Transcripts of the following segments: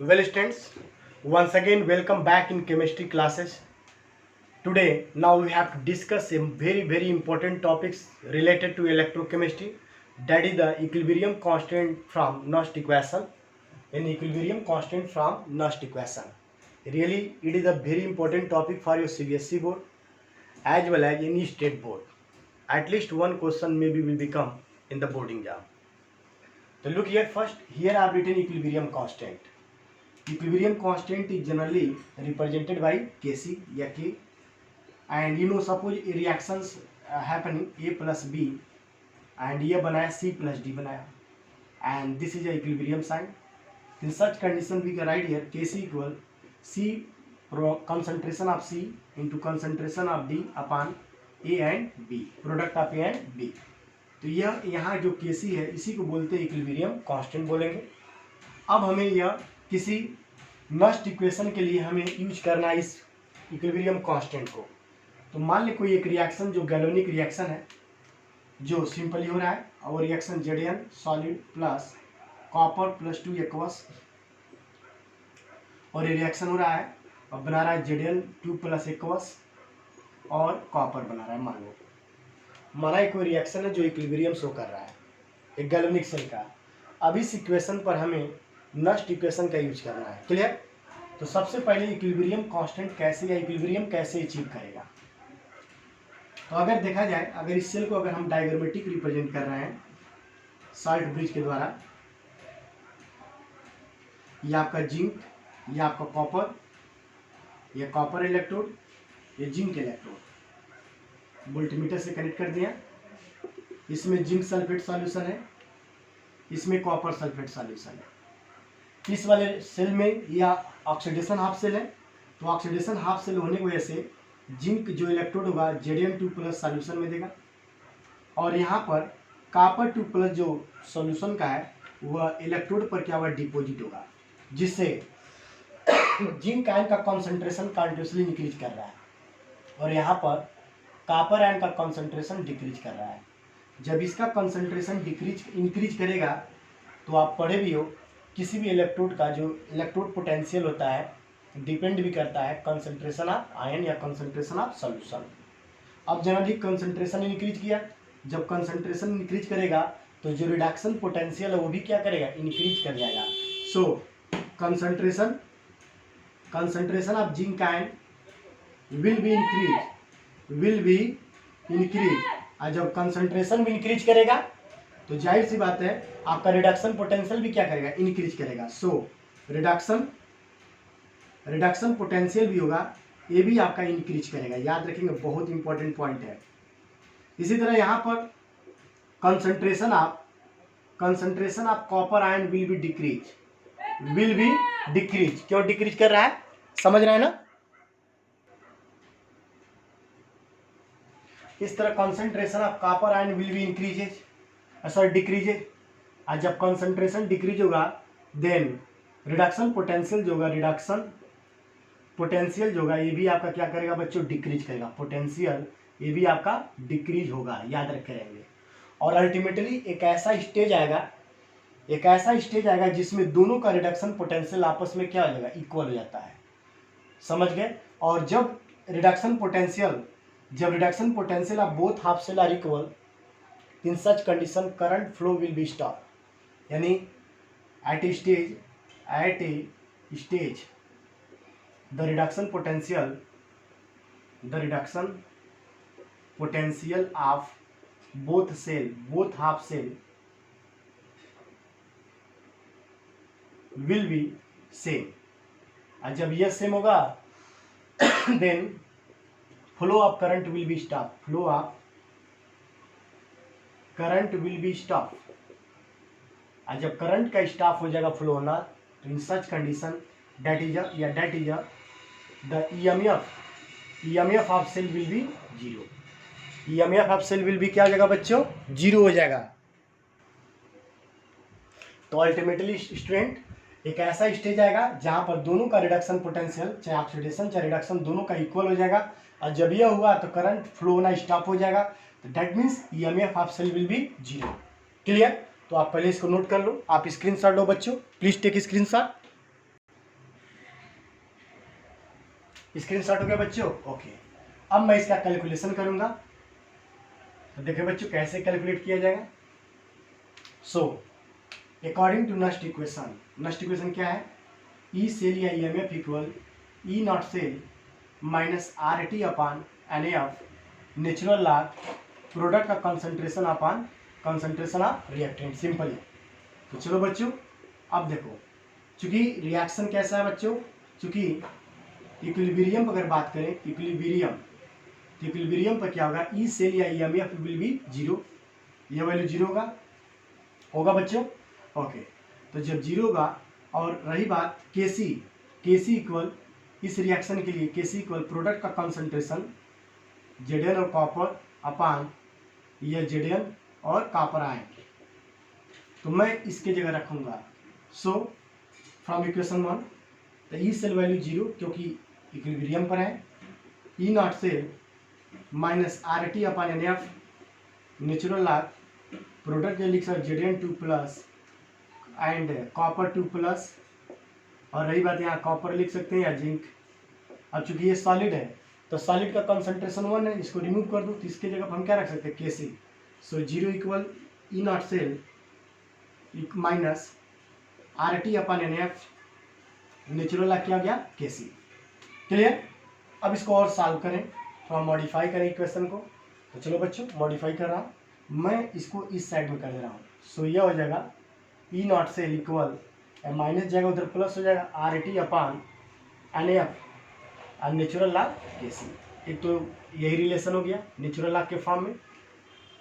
Well, students, once again, welcome back in chemistry classes. Today, now we have to discuss some very important topics related to electrochemistry. That is the equilibrium constant from Nernst equation. An equilibrium constant from Nernst equation. Really, it is a very important topic for your CBSE board as well as any state board. At least one question maybe will become in the boarding exam. So look here first. Here I have written equilibrium constant. Equilibrium constant is generally represented by Kc या K, and suppose reactions happening A plus B and ये बनाया C plus D बनाया, and this is a equilibrium sign. In such condition we can write here Kc equal C concentration of C into concentration of D upon A and B, product of A and B. तो यह यहाँ जो Kc है इसी को बोलते हैं equilibrium constant बोलेंगे. अब हमें यह किसी नर्स्ट इक्वेशन के लिए हमें यूज करना है इस इक्विलिब्रियम कांस्टेंट को. तो मान ले कोई एक रिएक्शन जो गैल्वेनिक रिएक्शन है जो सिंपली हो रहा है, और reaction Zn solid plus copper plus 2 aqueous, और ये रिएक्शन हो रहा है और बना रहा है Zn 2 प्लस एक्वस और कॉपर बना रहा है. मान लो माना एक कोई रिएक्शन है जो इक्विलिब्रियम शो कर रहा है एक गैल्वेनिक सेल का. अब इस इक्वेशन पर हमें नर्स्ट इक्वेशन का यूज करना है. क्लियर? तो सबसे पहले इक्विलिब्रियम कांस्टेंट कैसे या इक्विलिब्रियम कैसे अचीव करेगा. तो अगर देखा जाए, अगर इस सेल को अगर हम डायग्रामेटिक रिप्रेजेंट कर रहे हैं साल्ट ब्रिज के द्वारा, ये आपका जिंक, ये आपका कॉपर, ये कॉपर इलेक्ट्रोड, ये जिंक इलेक्ट्रोड वोल्टमीटर से कनेक्ट कर दिया. इसमें जिंक सल्फेट सॉल्यूशन है, इसमें कॉपर सल्फेट सॉल्यूशन है. इस वाले सेल में यह ऑक्सीडेशन हाफ सेल है. तो ऑक्सीडेशन हाफ सेल होने की वजह से जिंक जो इलेक्ट्रोड होगा Zn2 प्लस सॉल्यूशन में देगा, और यहाँ पर कॉपर 2 प्लस जो सॉल्यूशन का है वह इलेक्ट्रोड पर क्या हुआ डिपोजिट होगा, जिससे जिंक आयन का कॉन्सेंट्रेशन कंटिन्यूसली इंक्रीज कर रहा है और यहाँ पर कॉपर आयन का कॉन्सेंट्रेशन डिक्रीज कर रहा है. जब इसका कॉन्सेंट्रेशन इंक्रीज करेगा तो आप पढ़े भी हो किसी भी इलेक्ट्रोड का जो इलेक्ट्रोड पोटेंशियल होता है डिपेंड भी करता है कंसंट्रेशन ऑफ आयन या कंसंट्रेशन ऑफ सॉल्यूशन. अब जनरली कंसंट्रेशन इंक्रीज किया, जब कंसंट्रेशन इंक्रीज करेगा तो जो रिडक्शन पोटेंशियल है वो भी क्या करेगा, इंक्रीज कर जाएगा. So concentration of zinc ion will be increase. और जब कंसंट्रेशन भी इंक्रीज करेगा तो जाहिर सी बात है आपका रिडक्शन पोटेंशियल भी क्या करेगा, इंक्रीज करेगा. सो रिडक्शन पोटेंशियल भी होगा, ये भी आपका इंक्रीज करेगा. याद रखेंगे, बहुत इंपॉर्टेंट पॉइंट है. इसी तरह यहाँ पर concentration of copper ion will be decrease. क्यों डिक्रीज कर रहा है, समझ रहे हैं ना. इस तरह concentration of copper ion will B decreases. और जब कंसंट्रेशन डिक्रीज होगा देन रिडक्शन पोटेंशियल जो होगा ये भी आपका क्या करेगा बच्चों, डिक्रीज करेगा. पोटेंशियल ये भी आपका डिक्रीज होगा, याद रखे रहेंगे. और अल्टीमेटली एक ऐसा स्टेज आएगा जिसमें दोनों का रिडक्शन पोटेंशियल आपस में क्या हो जाएगा, इक्वल हो जाता है. समझ गए. और जब reduction potential of both half cell are equal, in such condition current flow will be stop. यानी at a stage the reduction potential of both half cell will be same. और जब यह सेम होगा then flow of current will be stopped. और जब current का stop हो जाएगा फ्लो होना, तो in such condition that is the EMF of cell will be zero. EMF of cell will be क्या हो जाएगा बच्चों, जीरो हो जाएगा. तो अल्टीमेटली स्टूडेंट एक ऐसा स्टेज आएगा जहां पर दोनों का रिडक्शन पोटेंशियल चाहे ऑक्सीडेशन चाहे रिडक्शन दोनों का इक्वल हो जाएगा. और जब यह हुआ तो करंट फ्लो होना स्टॉप हो जाएगा. तो that means EMF of cell will be zero. Clear. तो आप पहले इसको नोट कर लो, आप स्क्रीनशॉट लो बच्चों, प्लीज टेक स्क्रीनशॉट. स्क्रीनशॉट हो गया बच्चों? ओके। अब मैं इसका कैलकुलेशन करूंगा, तो देखिए बच्चों कैसे कैलकुलेट किया जाएगा। So according to Nernst equation क्या है? ई सेल या EMF equal E not cell minus RT upon NF natural log product का concentration upon concentration of reactant, simple है। तो चलो बच्चों अब देखो, चूंकि रिएक्शन कैसा है बच्चों, चूंकि इक्विलिब्रियम अगर बात करें, इक्विलिब्रियम पर क्या होगा? ई सेल या EMF विल बी जीरो, ये वैल्यू जीरो होगा बच्चों। ओके, तो जब जीरो होगा, और रही बात केसी इक्वल, इस रिएक्शन के लिए केसी इक्वल प्रोडक्ट का कंसंट्रेशन Zn और कॉपर अपान ये Zn और कॉपर आयन, तो मैं इसके जगह रखूंगा। सो फ्रॉम इक्वेशन 1, तो ई सेल वैल्यू जीरो क्योंकि इक्विलिब्रियम पर है, E not cell minus RT upon NF natural log product जो लिख सकते Zn 2 plus and copper 2 plus, और रही बात यहाँ कॉपर लिख सकते हैं या जिंक। अब चूंकि ये सॉलिड है तो सॉलिड का कंसंट्रेशन 1 है, इसको रिमूव कर दूँ तो इसके जगह हम क्या रख सकते हैं? KC. So zero equal E not cell minus RT upon NF natural log क्या हो गया? केसी। क्लियर? अब इसको और सॉल्व करें, थोड़ा मॉडिफाई करें इक्वेशन को। तो चलो बच्चों मॉडिफाई कर रहा हूँ, मैं इसको इस साइड में कर दे रहा हूँ। सो यह हो जाएगा ई नॉट सेल इक्वल माइनस जाएगा उधर प्लस हो जाएगा RT अपान NF और नेचुरल लॉग केसी। एक तो यही रिलेशन हो गया नेचुरल लॉग के फॉर्म में,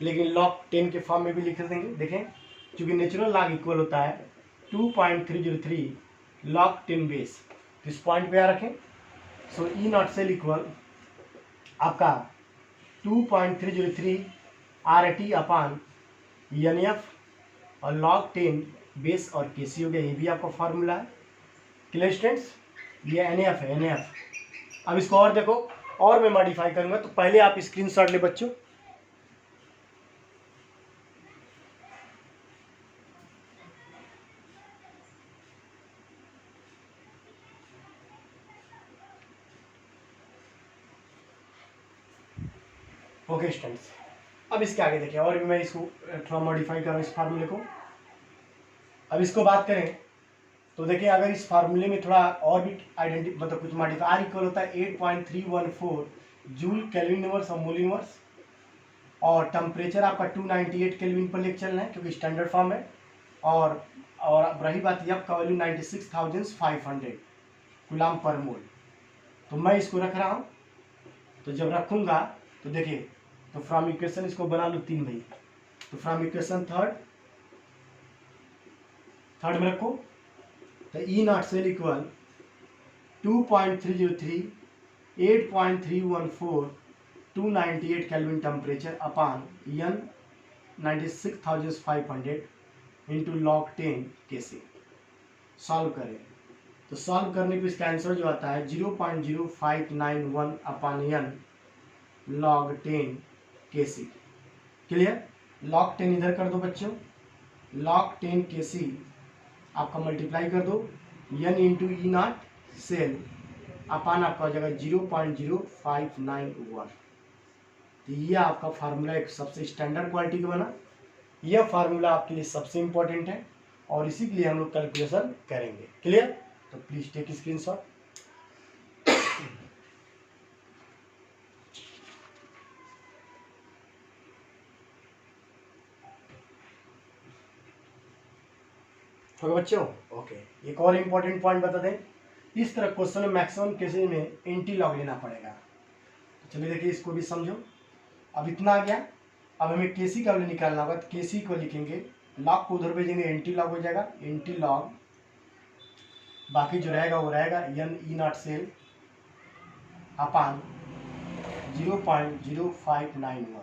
लेकिन लॉग 10 के फॉर्म में भी लिख देंगे। देखें, क्योंकि नेचुरल लॉग इक्वल होता है 2.303 लॉग 10 बेस, तो इस पॉइंट पे याद रखें। सो ई नॉट सेल इक्वल आपका 2.303 RT अपान NF और लॉग 10 बेस और केसी हो गया, ये भी आपका फॉर्मूला है। Clear students? ये NF है, NF। अब इसको और देखो, और मैं मॉडिफाई करूंगा, तो पहले आप स्क्रीनशॉट ले बच्चों। ओके स्टूडेंट्स, अब इसके आगे देखिए, और भी मैं इसको थोड़ा मॉडिफाई कर रहा हूँ इस फार्मूले को। अब इसको बात करें तो देखिए, अगर इस फार्मूले में थोड़ा और भी मतलब कुछ मॉडिफाई, आर इक्वल होता है 8.314 जूल केल्विन इनवर्स और मोल इनवर्स, और टेम्परेचर आपका 298 केल्विन पर लेके चलना है क्योंकि स्टैंडर्ड फॉर्म है, और रही बात एफ का वैल्यू 96,500 गुलाम पर मोल। तो मैं इसको रख रहा हूँ, तो जब रखूँगा तो देखिए, तो फ्रॉम इक्वेशन इसको बना लो 3 भाई, तो फ्रॉम इक्वेशन थर्ड में रखो, तो E not cell equal 2.303 8.314 298 kelvin temperature upon n 96,500 into log 10 KC. Solve करें तो सॉल्व करने पे इसका आंसर जो आता है 0.0591 अपान n लॉग 10 केसी। क्लियर? लॉग 10 इधर कर दो बच्चों, लॉग 10 केसी आपका मल्टीप्लाई कर दो n into E not cell upon आपका हो जाएगा 0.0591। तो ये आपका फार्मूला एक सबसे स्टैंडर्ड क्वालिटी का बना। यह फार्मूला आपके लिए सबसे इंपॉर्टेंट है और इसी के लिए हम लोग कैलकुलेशन करेंगे। क्लियर? तो प्लीज टेक स्क्रीनशॉट। ओके बच्चों, ओके, एक और इम्पोर्टेंट पॉइंट बता दें, इस तरह क्वेश्चन में मैक्सिमम केसेज में एंटी लॉग लेना पड़ेगा। तो चलिए देखिए, इसको भी समझो। अब इतना आ गया, अब हमें केसी का वैल्यू निकालना होगा, तो केसी को लिखेंगे, लॉग को उधर भेजेंगे, एंटी लॉग हो जाएगा, एंटी लॉग, बाकी जो रहेगा वो रहेगा एन ई नॉट सेल अपान 0.0591।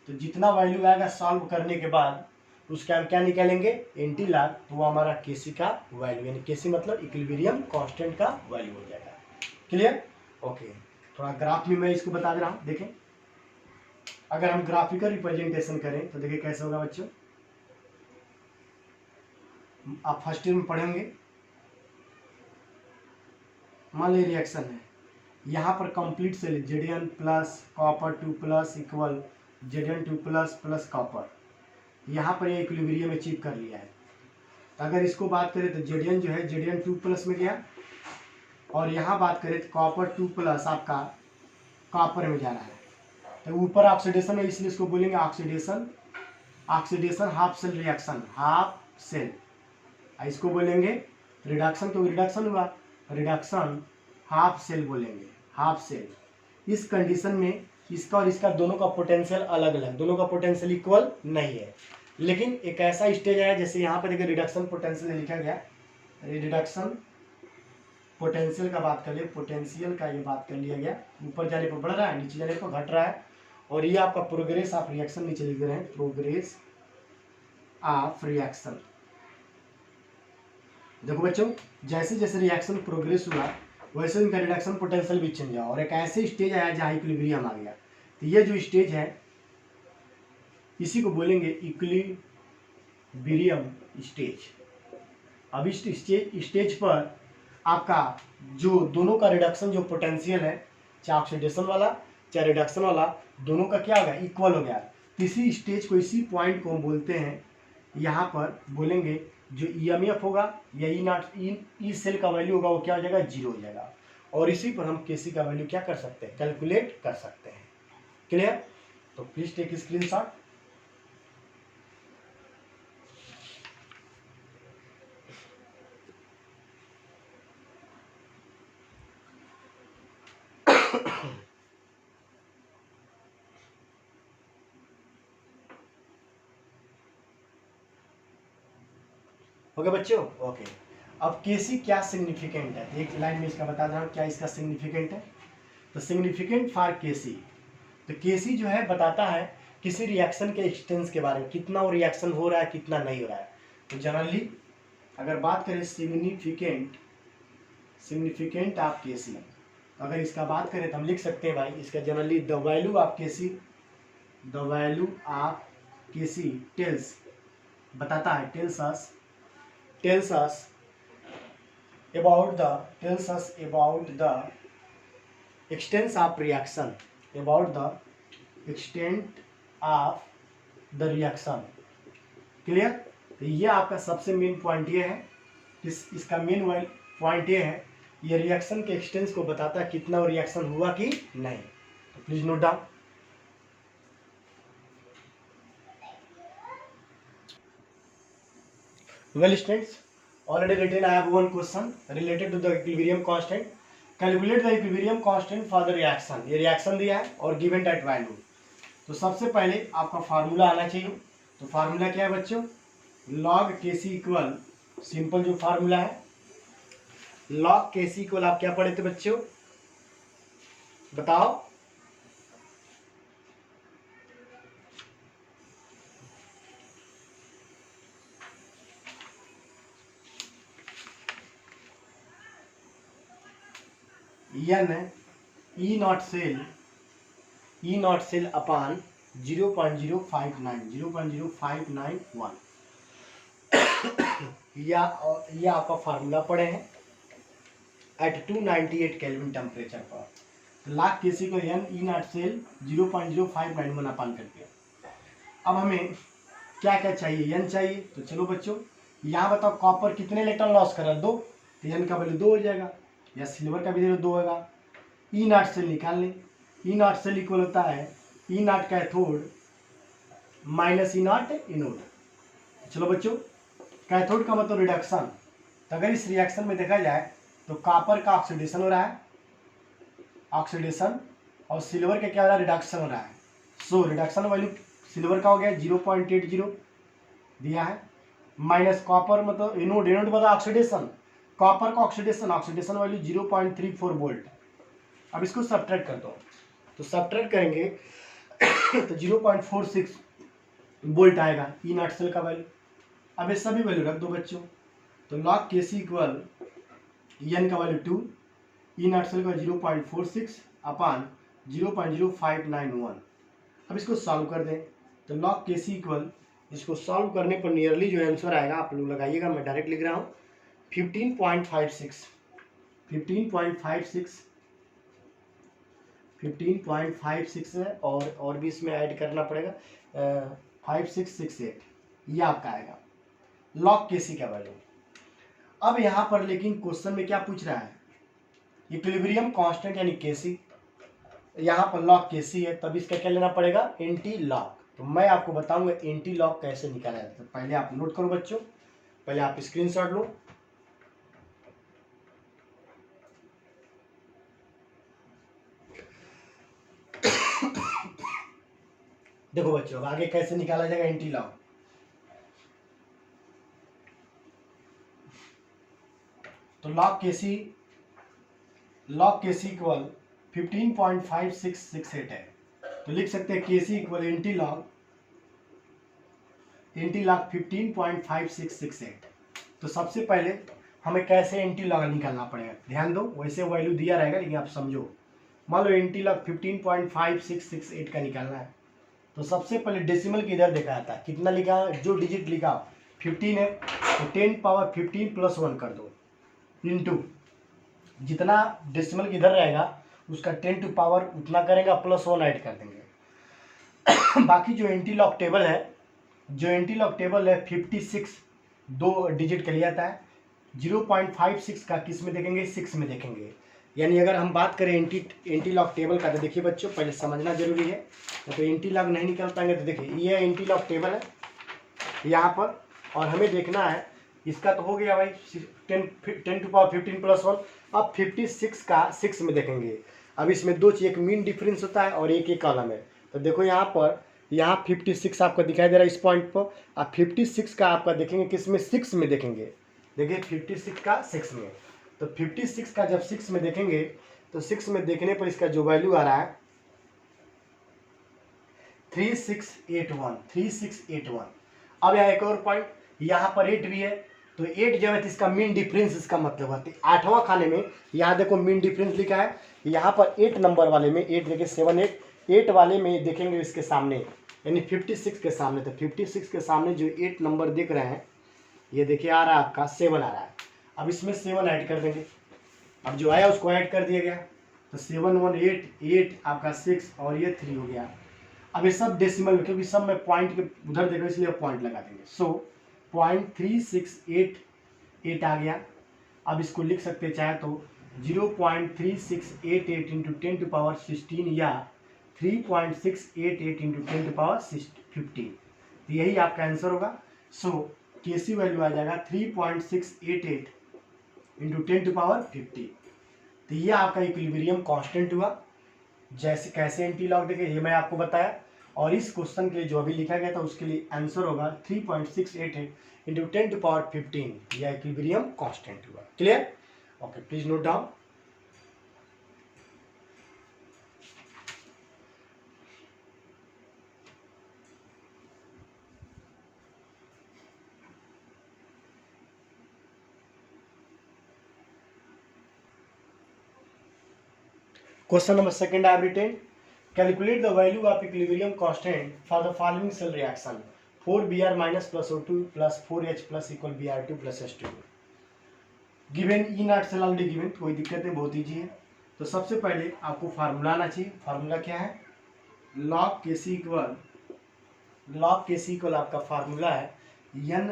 तो जितना वैल्यू आएगा सॉल्व करने के बाद उसका हम क्या निकालेंगे? एंटी लॉग, तो वो हमारा केसी का वैल्यू, यानी केसी मतलब इक्विलिब्रियम कांस्टेंट का वैल्यू हो जाएगा। क्लियर? ओके, थोड़ा ग्राफ में मैं इसको बता दे रहा हूँ। देखें, अगर हम ग्राफिकल रिप्रेजेंटेशन करें तो देखिए कैसे होगा बच्चों। आप फर्स्ट ईयर में पढ़ेंगे, मान लीजिए रिएक्शन है, यहाँ पर complete cell Zn plus copper 2 plus equal Zn2 plus plus copper, यहाँ पर ये इक्विलिब्रियम अचीव कर लिया है। अगर इसको बात करें तो Zn जो है Zn2 प्लस में गया, और यहाँ बात करें तो कॉपर 2 प्लस आपका कॉपर में जा रहा है। तो ऊपर ऑक्सीडेशन है, इसलिए इसको बोलेंगे oxidation, oxidation half cell reaction, half cell. इसको बोलेंगे रिडक्शन, तो रिडक्शन हुआ, रिडक्शन हाफ सेल बोलेंगे, हाफ सेल। इस कंडीशन में इसका और इसका दोनों का पोटेंशियल अलग अलग, दोनों का पोटेंशियल इक्वल नहीं है। लेकिन एक ऐसा स्टेज आया, जैसे यहाँ पर देखिए रिडक्शन पोटेंशियल लिखा गया, रिडक्शन पोटेंशियल का बात कर लिया, पोटेंशियल का ये बात कर लिया गया। ऊपर जाने पर बढ़ रहा है, नीचे जाने पर घट रहा है। और ये आपका प्रोग्रेस ऑफ रिएक्शन नीचे लिख रहे हैं, प्रोग्रेस ऑफ रिएक्शन। देखो बच्चों, जैसे जैसे रिएक्शन प्रोग्रेस हुआ वैसे इनका रिडक्शन पोटेंशियल भी चेंज हुआ, और एक ऐसे स्टेज आया जहाँ इक्विलिब्रियम आ गया। तो ये जो स्टेज है इसी को बोलेंगे इक्विलिब्रियम स्टेज। अब इस स्टेज पर आपका जो दोनों का रिडक्शन जो पोटेंशियल है, चाहे ऑक्सीडेशन वाला चाहे रिडक्शन वाला, दोनों का क्या हो गया, इक्वल हो गया। इसी स्टेज को, इसी पॉइंट को हम बोलते हैं, यहाँ पर बोलेंगे जो EMF होगा या ई सेल का वैल्यू होगा वो क्या हो जाएगा, 0 हो जाएगा। और इसी पर हम Kc का वैल्यू क्या कर सकते हैं, कैलकुलेट कर सकते हैं। क्लियर? तो प्लीज टेक स्क्रीनशॉट। ओके बच्चों, ओके। अब Kc क्या सिग्निफिकेंट है, एक लाइन में इसका बता रहा हूँ क्या इसका सिग्निफिकेंट है। तो सिग्निफिकेंट फॉर Kc, तो Kc जो है बताता है किसी रिएक्शन के एक्सटेंस के बारे में, कितना वो रिएक्शन हो रहा है कितना नहीं हो रहा है। तो जनरली अगर बात करें सिग्निफिकेंट ऑफ Kc, अगर इसका बात करें तो हम लिख सकते हैं भाई इसका generally the value of Kc, the value of Kc tells, बताता है, tells us about the extent of reaction, about the extent of the reaction। Clear? तो ये आपका सबसे मेन पॉइंट ये है, इसका मेन पॉइंट ये है, ये रिएक्शन के एक्सटेंस को बताता है कितना वो रिएक्शन हुआ कि नहीं। तो please note down. Well students, already written I have one question related to the equilibrium constant. Calculate the equilibrium constant for the reaction। ये रिएक्शन दिया है और given at value। तो सबसे पहले आपका फार्मूला आना चाहिए। तो फार्मूला क्या है बच्चों, log Kc इक्वल, सिंपल जो फार्मूला है log Kc इक्वल, आप क्या पढ़े थे बच्चों बताओ, n E नॉट सेल अपान 0.0591 या आपका फार्मूला पढ़े हैं एट 298 केल्विन टेम्परेचर पर। लाख Kc को n E नॉट सेल 0.0591 अपान करके। अब हमें क्या क्या चाहिए, n चाहिए। तो चलो बच्चों यहाँ बताओ कॉपर कितने इलेक्ट्रॉन लॉस कर रहा है, 2, तो n का वैल्यू 2 हो जाएगा, या सिल्वर का भी 2 होगा। ई नॉट सेल निकाल लें, ई नॉट सेल इक्वल होता है E not cathode minus E not anode. चलो बच्चों, कैथोड का मतलब रिडक्शन। तो अगर इस रिएक्शन में देखा जाए तो कॉपर का ऑक्सीडेशन हो रहा है, ऑक्सीडेशन, और सिल्वर का क्या हो रहा है, रिडक्शन हो रहा है। सो रिडक्शन वैल्यू सिल्वर का हो गया 0.80 दिया है, माइनस कॉपर मतलब एनोड, एनोड मतलब ऑक्सीडेशन, कॉपर का ऑक्सीडेशन वैल्यू 0.34 वोल्ट। अब इसको सब्ट्रैक्ट कर दो, तो सब्ट्रैक्ट करेंगे तो 0.46 वोल्ट आएगा ई नॉट सेल का वैल्यू। अब ये सभी वैल्यू रख दो बच्चों। तो log Kc इक्वल n का वैल्यू 2, ई नॉट सेल का 0.46 अपान 0.0591। अब इसको सॉल्व कर दें। तो log Kc इक्वल, इसको सॉल्व करने पर नियरली जो आंसर आएगा आप लोग लगाइएगा, मैं डायरेक्ट लिख रहा हूँ 15.56 15.56 है और भी इसमें ऐड करना पड़ेगा 5668, ये आपका आएगा लॉग केसी का वैल्यू। अब यहाँ पर लेकिन क्वेश्चन में क्या पूछ रहा है, इक्विलिब्रियम कांस्टेंट यानी केसी, यहाँ पर लॉग केसी है, तब इसका क्या लेना पड़ेगा, एंटी लॉग। तो मैं आपको बताऊंगा एंटी लॉग कैसे निकाला जाता है। तो पहले आप नोट करो बच्चों, पहले आप स्क्रीनशॉट लो। देखो बच्चों अब आगे कैसे निकाला जाएगा एंटी लॉग। तो लॉग केसी इक्वल 15.5668 है, तो लिख सकते हैं केसी इक्वल एंटी लॉग 15.5668। तो सबसे पहले हमें कैसे एंटी लॉग निकालना पड़ेगा, ध्यान दो, वैसे वैल्यू दिया रहेगा लेकिन आप समझो। मान लो एंटी लॉग 15.5668 का निकालना है, तो सबसे पहले डेसिमल की इधर देखा जाता है, कितना लिखा, जो डिजिट लिखा 15 है, तो 10 पावर 15 प्लस 1 कर दो, इंटू जितना डेसिमल की इधर रहेगा उसका 10 टू पावर उतना करेंगे, प्लस 1 ऐड कर देंगे। बाकी जो एंटी लॉग टेबल है, 56 दो डिजिट का लिया था है, 0.56 का किस में देखेंगे, 6 में देखेंगे। यानी अगर हम बात करें एंटी लॉग टेबल का, तो देखिए बच्चों पहले समझना जरूरी है, तो एंटी लॉग नहीं निकाल पाएंगे। तो देखिए ये एंटी लॉग टेबल है यहाँ पर, और हमें देखना है इसका, तो हो गया भाई 10 टू पावर 15 प्लस 1। अब 56 का 6 में देखेंगे। अब इसमें दो चीज़, एक मीन डिफरेंस होता है और एक कॉलम है। तो देखो यहाँ पर, यहाँ 56 आपको दिखाई दे रहा है इस पॉइंट पर, अब 56 का आपका देखेंगे किस में, 6 में देखेंगे। देखिए 56 का 6 में, तो 56 का जब 6 में देखेंगे, तो 6 में देखने पर इसका जो वैल्यू आ रहा है 3681। अब यहाँ एक और पॉइंट, यहाँ पर 8 भी है, तो 8 जब है तो इसका मीन डिफरेंस, इसका मतलब होता है 8वां खाने में, यहाँ देखो मीन डिफरेंस लिखा है, यहाँ पर 8 नंबर वाले में 8 देखिए 8 वाले में देखेंगे इसके सामने, यानी 56 के सामने। तो 56 के सामने जो 8 नंबर दिख रहे हैं, ये देखिए आ रहा है आपका 7 आ रहा है। अब इसमें 7 ऐड कर देंगे, अब जो आया उसको ऐड कर दिया गया, तो 7 1 8 आपका 6 और ये 3 हो गया। अब ये सब डेसिमल में, क्योंकि सब में पॉइंट के उधर देखो इसलिए पॉइंट लगा देंगे। सो 0.3688 आ गया। अब इसको लिख सकते हैं चाहे तो 0.3688 इंटू 10 टू पावर 16 या 3.688 इंटू 10 टू पावर 15। तो यही आपका आंसर होगा। सो केसी वैल्यू आ जाएगा 3.688 इंटू 10 टू पावर 50। तो ये आपका इक्विलिब्रियम कांस्टेंट हुआ। जैसे कैसे एंटी लॉग देखे ये मैं आपको बताया, और इस क्वेश्चन के लिए जो अभी लिखा गया था उसके लिए आंसर होगा 3.688 इंटू 10 टू पावर 15। यह इक्विलिब्रियम कांस्टेंट हुआ। Clear? Okay, please note down. Question number 2 I have written, calculate the value of equilibrium constant for the following cell reaction: 4Br minus plus O2 plus 4H plus equal Br2 plus H2। Given E not cell already given, कोई दिक्कत है, बहुत easy है। तो सबसे पहले आपको formula आना चाहिए। फार्मूला क्या है, लॉग केसी इक्वल आपका फार्मूला है n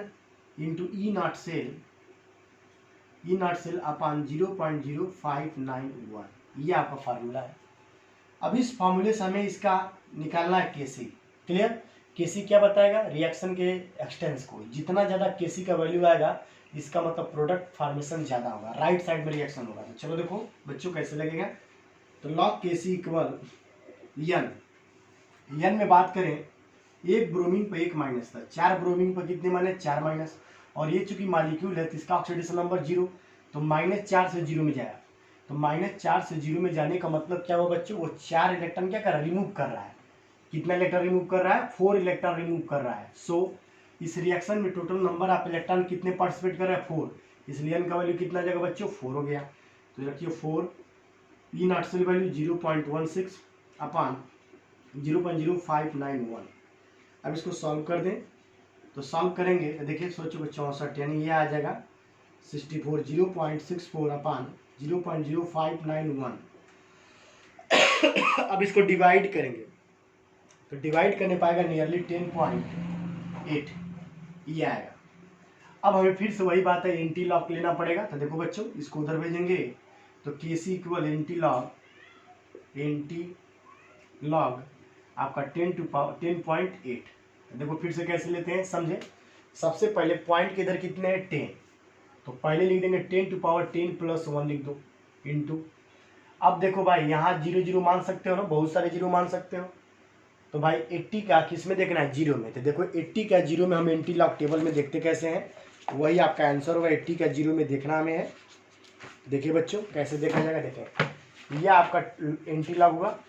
into E not cell upon 0.0591। ये आपका फार्मूला है। अब इस फार्मूले से हमें इसका निकालना है केसी। क्लियर? केसी क्या बताएगा, रिएक्शन के एक्सटेंस को, जितना ज़्यादा केसी का वैल्यू आएगा इसका मतलब प्रोडक्ट फॉर्मेशन ज़्यादा होगा, राइट साइड में रिएक्शन होगा। तो चलो देखो बच्चों कैसे लगेगा। तो लॉग केसी इक्वल एन में बात करें, एक ब्रोमीन पर 1 माइनस था, 4 ब्रोमीन पर कितने माइनस, 4 माइनस, और ये चूंकि मॉलिक्यूल है तो इसका ऑक्सीडेशन नंबर 0, तो -4 से 0 में जाएगा। तो -4 से 0 में जाने का मतलब क्या हुआ बच्चों, वो 4 इलेक्ट्रॉन क्या कर रहा है, रिमूव कर रहा है। कितना इलेक्ट्रॉन रिमूव कर रहा है, 4 इलेक्ट्रॉन रिमूव कर रहा है। सो इस रिएक्शन में टोटल नंबर ऑफ इलेक्ट्रॉन कितने पार्टिसिपेट कर रहा है, 4, इसलिए n का वैल्यू कितना जाएगा बच्चों, 4 हो गया। तो रखिए 4, ई नॉट सेल वैल्यू 0.16 अपॉन 0.0591। अब इसको सॉल्व कर दें, तो सॉल्व करेंगे तो देखिए सोचो 64, यानी ये आ जाएगा 64, 0.64 अपॉन 0.0591 अब इसको डिवाइड करेंगे तो डिवाइड करने पाएगा नियरली 10.8 ये आएगा। अब हमें फिर से वही बात है, एंटी लॉग लेना पड़ेगा। तो देखो बच्चों, इसको उधर भेजेंगे तो के सी इक्वल एंटी लॉग आपका 10.8। देखो फिर से कैसे लेते हैं समझे। सबसे पहले पॉइंट के इधर कितने हैं 10, तो पहले लिख देंगे 10⁻10 + 1 लिख दो इंटू। अब देखो भाई यहाँ 0 0 मान सकते हो ना, बहुत सारे 0 मान सकते हो। तो भाई 80 का किस में देखना है 0 में। तो देखो 80 का 0 में हम एंटी लॉग टेबल में देखते कैसे हैं, वही आपका आंसर होगा। 80 का 0 में देखना हमें है। देखिए बच्चों कैसे देखा जाएगा, देखें यह आपका एंटी लॉग हुआ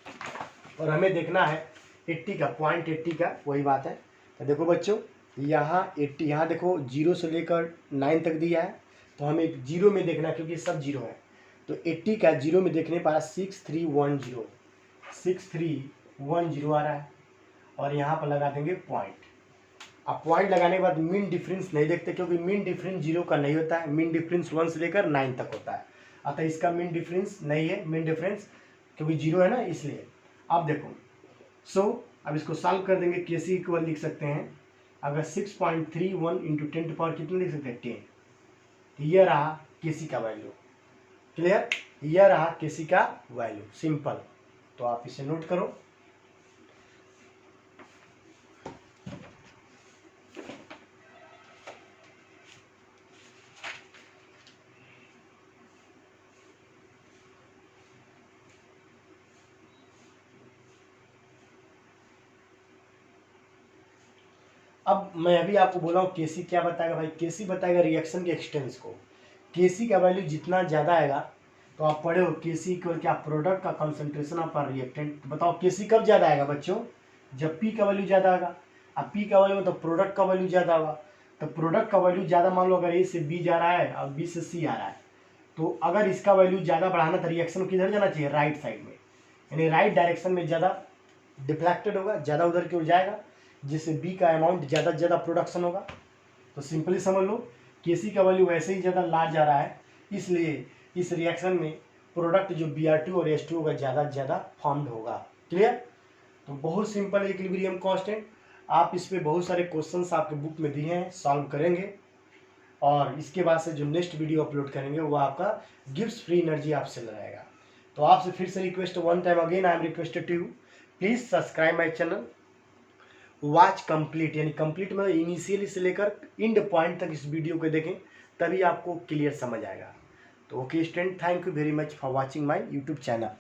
और हमें देखना है 80 का, पॉइंट 80 का, वही बात है। तो देखो बच्चों यहाँ 80, यहाँ देखो 0 से लेकर 9 तक दिया है, तो हमें 0 में देखना है क्योंकि सब 0 है। तो 80 का 0 में देखने पर 6310 आ रहा है और यहाँ पर लगा देंगे पॉइंट। अब पॉइंट लगाने के बाद मीन डिफरेंस नहीं देखते क्योंकि मीन डिफरेंस 0 का नहीं होता है, मीन डिफरेंस 1 से लेकर 9 तक होता है। अतः इसका मीन डिफरेंस नहीं है, मीन डिफरेंस क्योंकि 0 है ना इसलिए। अब देखो अब इसको सॉल्व कर देंगे। के सी इक्वल लिख सकते हैं अगर 6.31 × 10⁻, कितने लिख सकते हैं 10। तो यह रहा के सी का वैल्यू, क्लियर, यह रहा के सी का वैल्यू, सिंपल। तो आप इसे नोट करो। अब मैं अभी आपको बोला हूँ के सी क्या बताएगा भाई, के सी बताएगा रिएक्शन के एक्सटेंस को। के सी का वैल्यू जितना ज़्यादा आएगा, तो आप पढ़े हो के सी इक्वल क्या, प्रोडक्ट का कंसंट्रेशन ऑफ रिएक्टेंट। तो बताओ के सी कब ज़्यादा आएगा बच्चों, जब पी का वैल्यू ज़्यादा आएगा। अब पी का वैल्यू मतलब प्रोडक्ट का वैल्यू ज़्यादा होगा। तो प्रोडक्ट का वैल्यू ज़्यादा, मान लो अगर ए से बी जा रहा है और बी से सी आ रहा है, तो अगर इसका वैल्यू ज़्यादा बढ़ाना तो रिएक्शन किधर जाना चाहिए, राइट साइड में, यानी राइट डायरेक्शन में ज़्यादा डिफ्लेक्टेड होगा, ज़्यादा उधर की ओर जाएगा, जिससे बी का अमाउंट ज़्यादा से ज़्यादा प्रोडक्शन होगा। तो सिंपली समझ लो के सी का वैल्यू वैसे ही ज़्यादा लार्ज जा रहा है, इसलिए इस रिएक्शन में प्रोडक्ट जो Br2 और H2 होगा ज़्यादा से ज़्यादा फॉर्म्ड होगा। क्लियर। तो बहुत सिंपल इक्विलिब्रियम कांस्टेंट, आप इस पर बहुत सारे क्वेश्चंस आपके बुक में दिए हैं, सॉल्व करेंगे और इसके बाद से जो नेक्स्ट वीडियो अपलोड करेंगे वो आपका गिब्स फ्री एनर्जी आपसे रहेगा। तो आपसे फिर से request, one time again I am requested to you, please subscribe my channel, watch complete, यानी कंप्लीट मतलब इनिशियली से लेकर इंड पॉइंट तक इस वीडियो को देखें, तभी आपको क्लियर समझ आएगा। तो okay student, thank you very much for watching my YouTube channel.